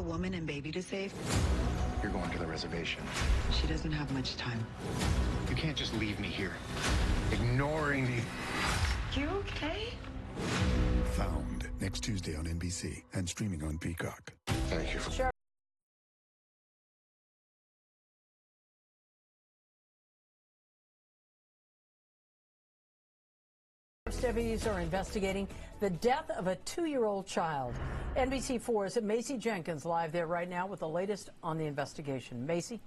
woman and baby to save. You're going to the reservation. She doesn't have much time. You can't just leave me here, ignoring me. You okay? Found next Tuesday on NBC and streaming on Peacock. Thank you for... Sure. Deputies are investigating the death of a 2-year-old child. NBC4's Macy Jenkins live there right now with the latest on the investigation. Macy?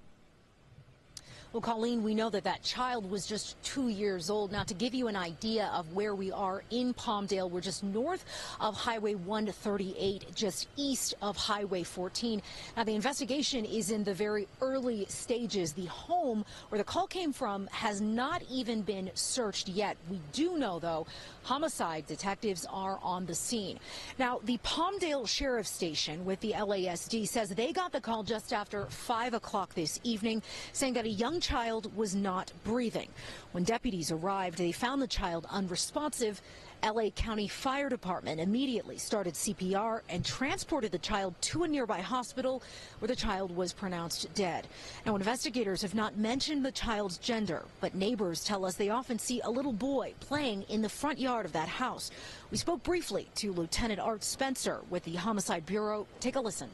Well, Colleen, we know that that child was just 2 years old. Now, to give you an idea of where we are in Palmdale, we're just north of Highway 138, just east of Highway 14. Now, the investigation is in the very early stages. The home where the call came from has not even been searched yet. We do know, though, homicide detectives are on the scene. Now, the Palmdale Sheriff's Station with the LASD says they got the call just after 5 o'clock this evening, saying that a young child was not breathing. When deputies arrived, they found the child unresponsive. LA County Fire Department immediately started CPR and transported the child to a nearby hospital where the child was pronounced dead. Now, investigators have not mentioned the child's gender, but neighbors tell us they often see a little boy playing in the front yard of that house. We spoke briefly to Lieutenant Art Spencer with the Homicide Bureau. Take a listen.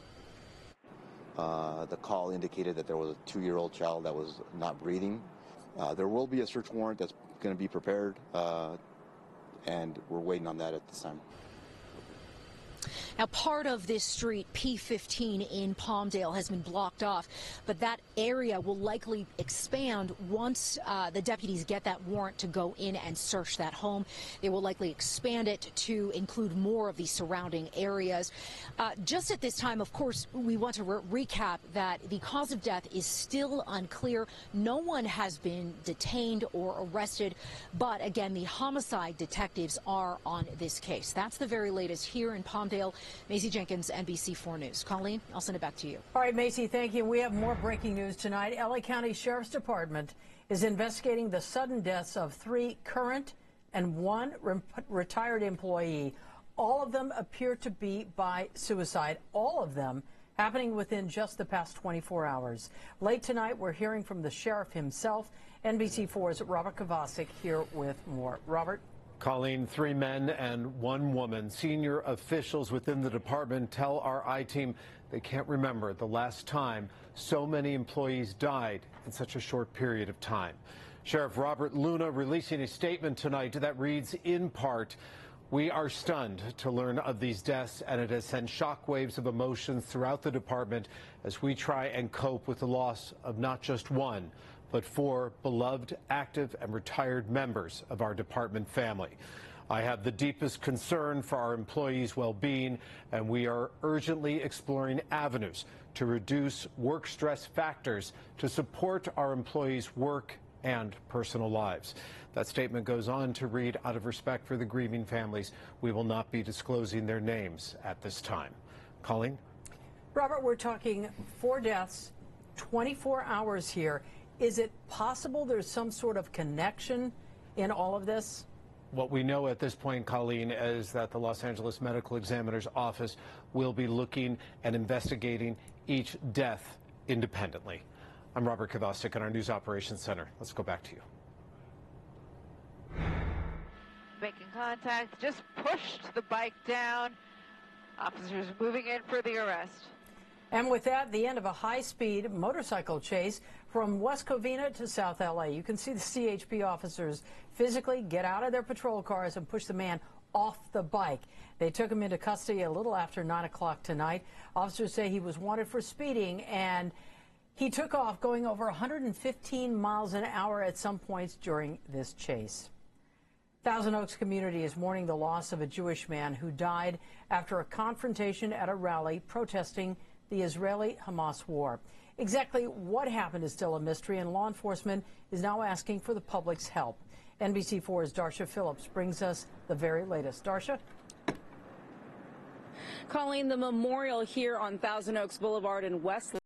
The call indicated that there was a 2-year-old child that was not breathing. There will be a search warrant that's going to be prepared, and we're waiting on that at this time. Now, part of this street, P15 in Palmdale, has been blocked off, but that area will likely expand once the deputies get that warrant to go in and search that home. They will likely expand it to include more of the surrounding areas. Just at this time, of course, we want to recap that the cause of death is still unclear. No one has been detained or arrested, but again, the homicide detectives are on this case. That's the very latest here in Palmdale. Macy Jenkins, NBC4 News. Colleen, I'll send it back to you. All right, Macy, thank you. We have more breaking news tonight. LA County Sheriff's Department is investigating the sudden deaths of 3 current and 1 retired employee. All of them appear to be by suicide, all of them happening within just the past 24 hours. Late tonight, we're hearing from the sheriff himself. NBC4's Robert Kovacic here with more. Robert? Colleen, 3 men and 1 woman. Senior officials within the department tell our I-team they can't remember the last time so many employees died in such a short period of time. Sheriff Robert Luna releasing a statement tonight that reads, in part, "We are stunned to learn of these deaths, and it has sent shockwaves of emotions throughout the department as we try and cope with the loss of not just 1, but 4 beloved, active, and retired members of our department family. I have the deepest concern for our employees' well-being, and we are urgently exploring avenues to reduce work stress factors to support our employees' work and personal lives." That statement goes on to read, out of respect for the grieving families, we will not be disclosing their names at this time. Colleen? Robert, we're talking 4 deaths, 24 hours here. Is it possible there's some sort of connection in all of this? What we know at this point, Colleen, is that the Los Angeles Medical Examiner's Office will be looking and investigating each death independently. I'm Robert Kovacic in our News Operations Center. Let's go back to you. Making contact, just pushed the bike down. Officers moving in for the arrest. And with that, the end of a high-speed motorcycle chase from West Covina to South LA. You can see the CHP officers physically get out of their patrol cars and push the man off the bike. They took him into custody a little after 9 o'clock tonight. Officers say he was wanted for speeding, and he took off going over 115 miles an hour at some points during this chase. Thousand Oaks community is mourning the loss of a Jewish man who died after a confrontation at a rally protesting the Israeli-Hamas war. Exactly what happened is still a mystery, and law enforcement is now asking for the public's help. NBC4's Darsha Phillips brings us the very latest. Darsha? Colleen, the memorial here on Thousand Oaks Boulevard in West